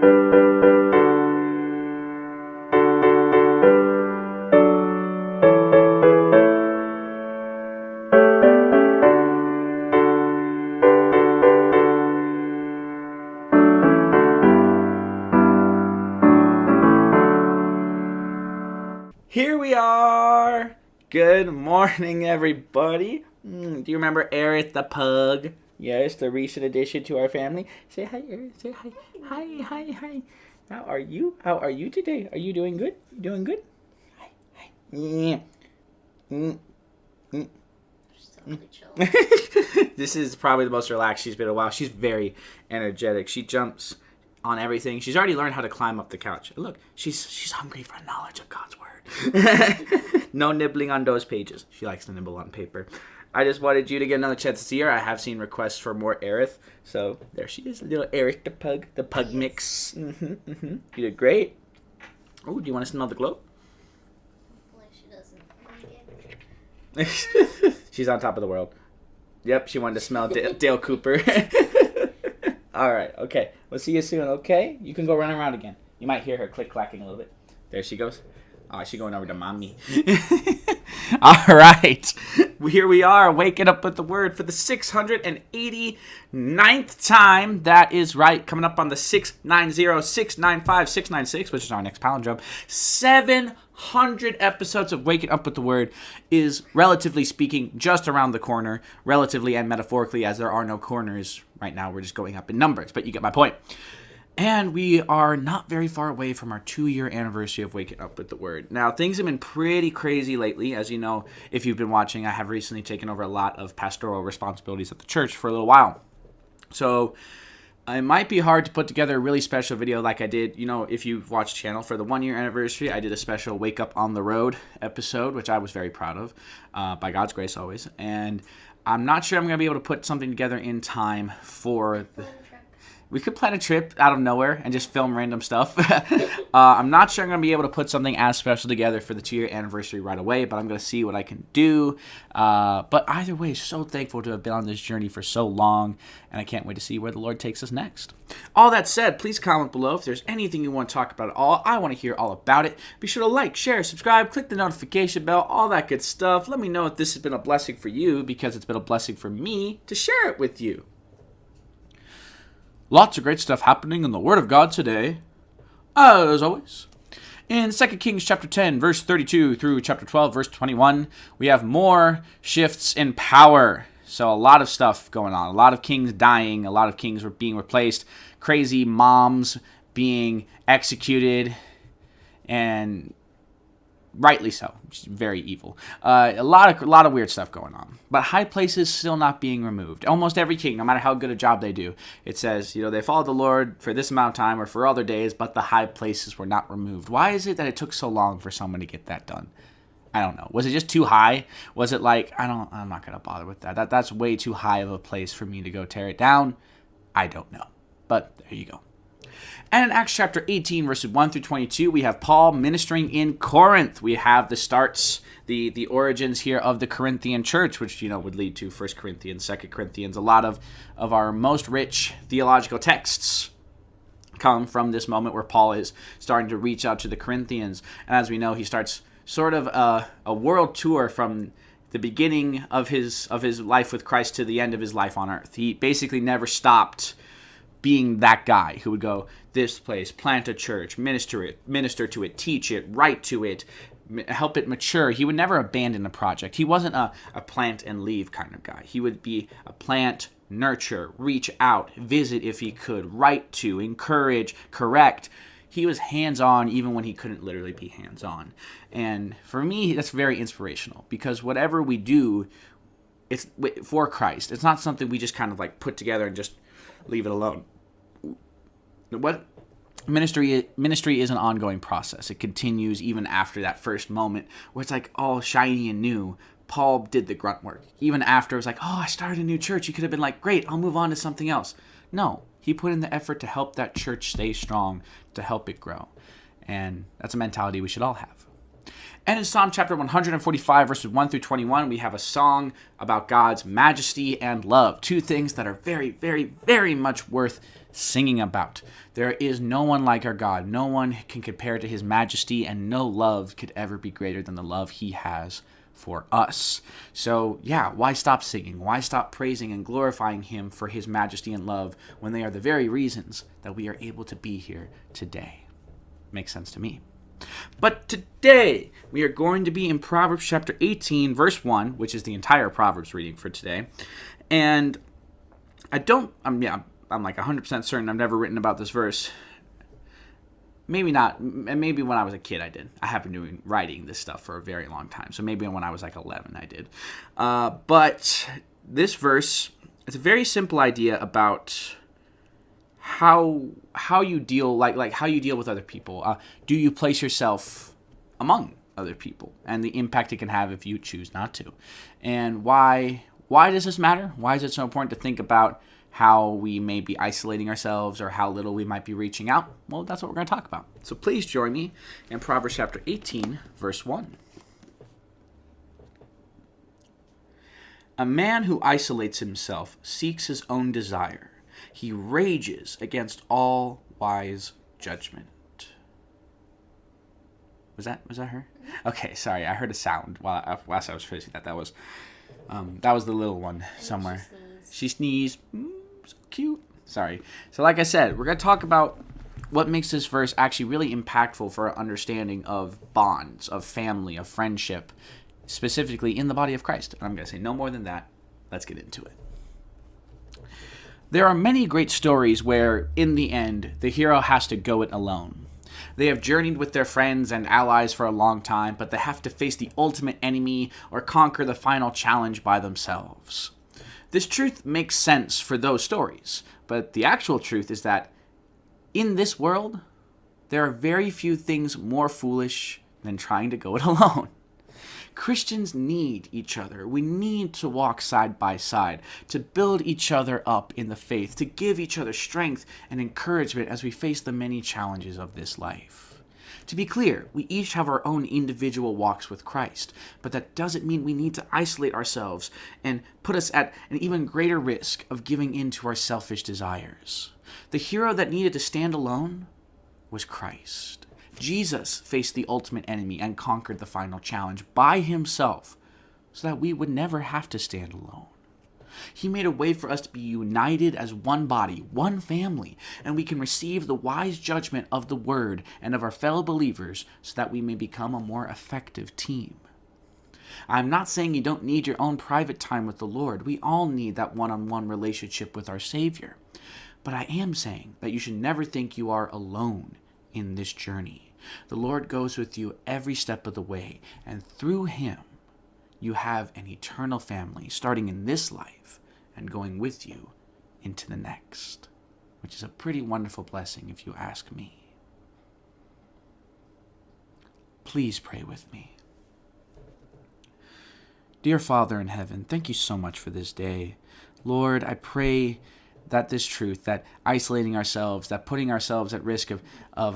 Here we are. Good morning, everybody. Do you remember Eric the pug? Yes, the recent addition to our family. Say hi, Eric. Say hi. Hi. How are you? How are you today? Are you doing good? You doing good? Hi. Just totally chill. This is probably the most relaxed she's been in a while. She's very energetic. She jumps on everything. She's already learned how to climb up the couch. Look, she's hungry for knowledge of God's word. No nibbling on those pages. She likes to nibble on paper. I just wanted you to get another chance to see her. I have seen requests for more Aerith, so there she is, little Eric the pug mix. You did great. Oh, do you want to smell the glow? Hopefully she doesn't. She's on top of the world. Yep, she wanted to smell Dale Cooper. All right, okay. We'll see you soon, okay? You can go run around again. You might hear her click-clacking a little bit. There she goes. Oh, she's going over to mommy. All right. Here we are, waking up with the word for the 689th time. That is right. Coming up on the 690, 695, 696, which is our next palindrome. 700 episodes of Waking Up with the Word is, relatively speaking, just around the corner. Relatively and metaphorically, as there are no corners right now. We're just going up in numbers, but you get my point. And we are not very far away from our 2-year anniversary of Waking Up with the Word. Now, things have been pretty crazy lately. As you know, if you've been watching, I have recently taken over a lot of pastoral responsibilities at the church for a little while. So it might be hard to put together a really special video like I did. You know, if you've watched the channel for the 1-year anniversary, I did a special Wake Up on the Road episode, which I was very proud of, by God's grace always. And I'm not sure I'm going to be able to put something together in time for the... We could plan a trip out of nowhere and just film random stuff. I'm not sure I'm going to be able to put something as special together for the 2-year anniversary right away, but I'm going to see what I can do. But either way, so thankful to have been on this journey for so long, and I can't wait to see where the Lord takes us next. All that said, please comment below if there's anything you want to talk about at all. I want to hear all about it. Be sure to like, share, subscribe, click the notification bell, all that good stuff. Let me know if this has been a blessing for you, because it's been a blessing for me to share it with you. Lots of great stuff happening in the Word of God today, as always. In 2 Kings chapter 10, verse 32 through chapter 12, verse 21, we have more shifts in power. So a lot of stuff going on. A lot of kings dying. A lot of kings were being replaced. Crazy moms being executed. And rightly so. Very evil. A lot of weird stuff going on. But high places still not being removed. Almost every king, no matter how good a job they do, it says, they followed the Lord for this amount of time or for other days, but the high places were not removed. Why is it that it took so long for someone to get that done? I don't know. Was it just too high? Was it like, I'm not going to bother with that. That's way too high of a place for me to go tear it down? I don't know. But there you go. And in Acts chapter 18, verses 1 through 22, we have Paul ministering in Corinth. We have the starts, the origins here of the Corinthian church, which, would lead to 1 Corinthians, 2 Corinthians. A lot of our most rich theological texts come from this moment where Paul is starting to reach out to the Corinthians. And as we know, he starts sort of a world tour from the beginning of his life with Christ to the end of his life on earth. He basically never stopped being that guy who would go this place, plant a church, minister to it, teach it, write to it, help it mature. He would never abandon a project. He wasn't a plant and leave kind of guy. He would be a plant, nurture, reach out, visit if he could, write to, encourage, correct. He was hands-on even when he couldn't literally be hands-on. And for me, that's very inspirational, because whatever we do, it's for Christ. It's not something we just kind of like put together and just leave it alone. What ministry is an ongoing process. It continues even after that first moment where it's like all shiny and new. Paul did the grunt work. Even after it was like, I started a new church. He could have been like, great, I'll move on to something else. No, he put in the effort to help that church stay strong, to help it grow. And that's a mentality we should all have. And in Psalm chapter 145, verses 1 through 21, we have a song about God's majesty and love. Two things that are very, very, very much worth singing about. There is no one like our God. No one can compare to his majesty, and no love could ever be greater than the love he has for us. So, yeah, why stop singing? Why stop praising and glorifying him for his majesty and love when they are the very reasons that we are able to be here today? Makes sense to me. But today, we are going to be in Proverbs chapter 18, verse 1, which is the entire Proverbs reading for today. And I'm like 100% certain I've never written about this verse. Maybe not. Maybe when I was a kid I did. I have been writing this stuff for a very long time. So maybe when I was like 11 I did. But this verse, it's a very simple idea about how you deal like how you deal with other people. Do you place yourself among other people, and the impact it can have if you choose not to? And why does this matter? Why is it so important to think about how we may be isolating ourselves or how little we might be reaching out? Well, that's what we're going to talk about. So please join me in Proverbs chapter 18, verse 1. A man who isolates himself seeks his own desire. He rages against all wise judgment. Was that her? Okay, sorry. I heard a sound whilst I was finishing that. That was the little one somewhere. She sneezed. So cute. Sorry. So like I said, we're going to talk about what makes this verse actually really impactful for our understanding of bonds, of family, of friendship, specifically in the body of Christ. And I'm going to say no more than that. Let's get into it. There are many great stories where, in the end, the hero has to go it alone. They have journeyed with their friends and allies for a long time, but they have to face the ultimate enemy or conquer the final challenge by themselves. This truth makes sense for those stories, but the actual truth is that in this world, there are very few things more foolish than trying to go it alone. Christians need each other. We need to walk side by side, to build each other up in the faith, to give each other strength and encouragement as we face the many challenges of this life. To be clear, we each have our own individual walks with Christ, but that doesn't mean we need to isolate ourselves and put us at an even greater risk of giving in to our selfish desires. The hero that needed to stand alone was Christ. Jesus faced the ultimate enemy and conquered the final challenge by himself so that we would never have to stand alone. He made a way for us to be united as one body, one family, and we can receive the wise judgment of the Word and of our fellow believers so that we may become a more effective team. I'm not saying you don't need your own private time with the Lord. We all need that one-on-one relationship with our Savior. But I am saying that you should never think you are alone in this journey. The Lord goes with you every step of the way, and through him, you have an eternal family starting in this life and going with you into the next, which is a pretty wonderful blessing if you ask me. Please pray with me. Dear Father in heaven, thank you so much for this day. Lord, I pray that this truth, that isolating ourselves, that putting ourselves at risk of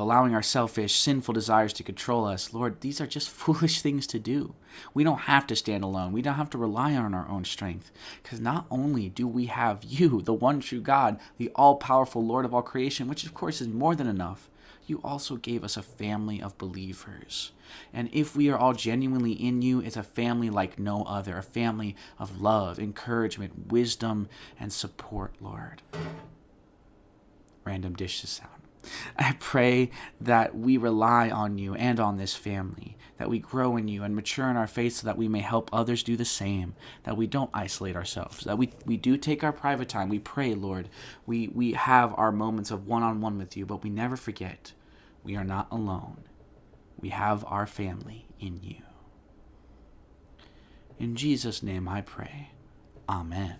allowing our selfish, sinful desires to control us, Lord, these are just foolish things to do. We don't have to stand alone. We don't have to rely on our own strength. Because not only do we have you, the one true God, the all-powerful Lord of all creation, which of course is more than enough, you also gave us a family of believers. And if we are all genuinely in you, it's a family like no other, a family of love, encouragement, wisdom, and support, Lord. Random dishes sound. I pray that we rely on you and on this family, that we grow in you and mature in our faith so that we may help others do the same, that we don't isolate ourselves, that we do take our private time. We pray, Lord. We have our moments of one-on-one with you, but we never forget we are not alone. We have our family in you. In Jesus' name I pray. Amen.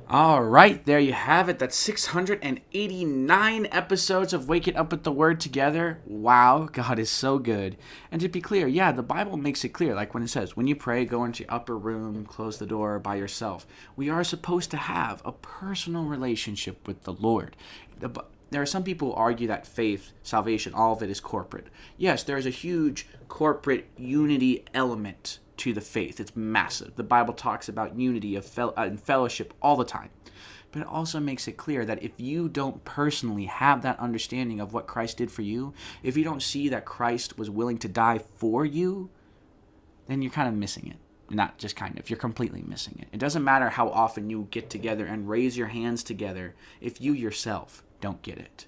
All right, there you have it. That's 689 episodes of Waking Up with the Word together. Wow, God is so good. And to be clear, yeah, the Bible makes it clear, like when it says, when you pray, go into your upper room, close the door by yourself. We are supposed to have a personal relationship with the Lord. there are some people who argue that faith, salvation, all of it is corporate. Yes, there is a huge corporate unity element to the faith. It's massive. The Bible talks about unity and fellowship all the time. But it also makes it clear that if you don't personally have that understanding of what Christ did for you, if you don't see that Christ was willing to die for you, then you're kind of missing it. Not just kind of, you're completely missing it. It doesn't matter how often you get together and raise your hands together if you yourself don't get it.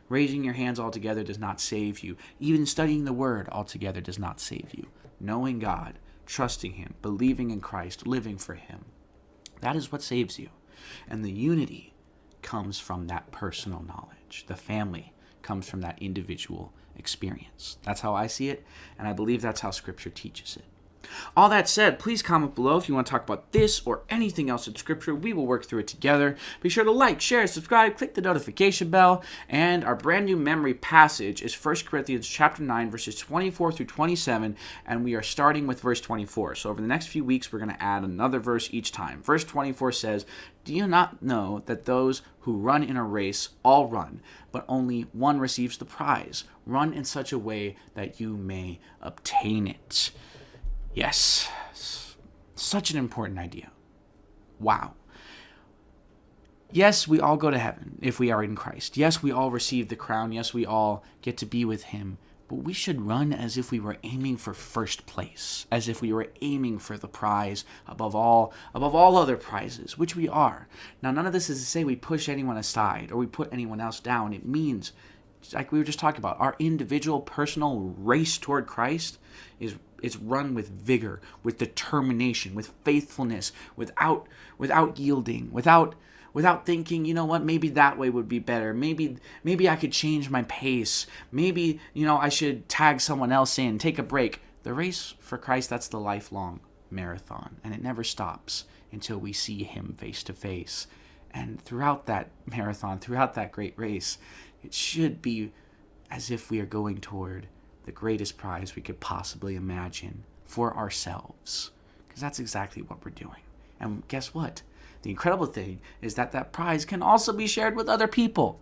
Raising your hands all together does not save you. Even studying the Word altogether does not save you. Knowing God, trusting Him, believing in Christ, living for Him, that is what saves you. And the unity comes from that personal knowledge. The family comes from that individual experience. That's how I see it, and I believe that's how Scripture teaches it. All that said, please comment below if you want to talk about this or anything else in Scripture. We will work through it together. Be sure to like, share, subscribe, click the notification bell. And our brand new memory passage is 1 Corinthians chapter 9, verses 24 through 27. And we are starting with verse 24. So over the next few weeks, we're going to add another verse each time. Verse 24 says, "Do you not know that those who run in a race all run, but only one receives the prize? Run in such a way that you may obtain it." Yes, such an important idea. Wow. Yes, we all go to heaven if we are in Christ. Yes, we all receive the crown. Yes, we all get to be with Him. But we should run as if we were aiming for first place, as if we were aiming for the prize above all other prizes, which we are. Now, none of this is to say we push anyone aside or we put anyone else down. It means, like we were just talking about, our individual personal race toward Christ is run with vigor, with determination, with faithfulness, without yielding, without thinking, you know what, maybe that way would be better. Maybe I could change my pace. Maybe, I should tag someone else in, take a break. The race for Christ, that's the lifelong marathon, and it never stops until we see Him face to face. And throughout that marathon, throughout that great race, it should be as if we are going toward the greatest prize we could possibly imagine for ourselves. Because that's exactly what we're doing. And guess what? The incredible thing is that prize can also be shared with other people.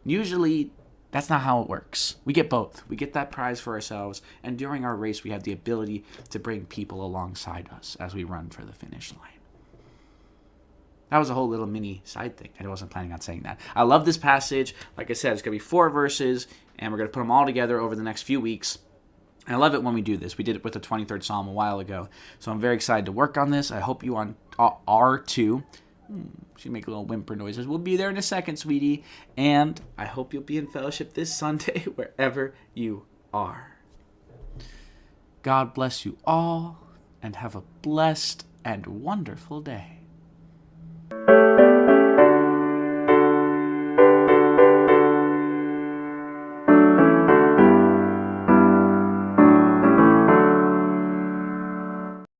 Usually, that's not how it works. We get both. We get that prize for ourselves, and during our race, we have the ability to bring people alongside us as we run for the finish line. That was a whole little mini side thing. I wasn't planning on saying that. I love this passage. Like I said, it's going to be 4 verses, and we're going to put them all together over the next few weeks. And I love it when we do this. We did it with the 23rd Psalm a while ago. So I'm very excited to work on this. I hope you are too. She make little whimper noises. We'll be there in a second, sweetie. And I hope you'll be in fellowship this Sunday wherever you are. God bless you all, and have a blessed and wonderful day.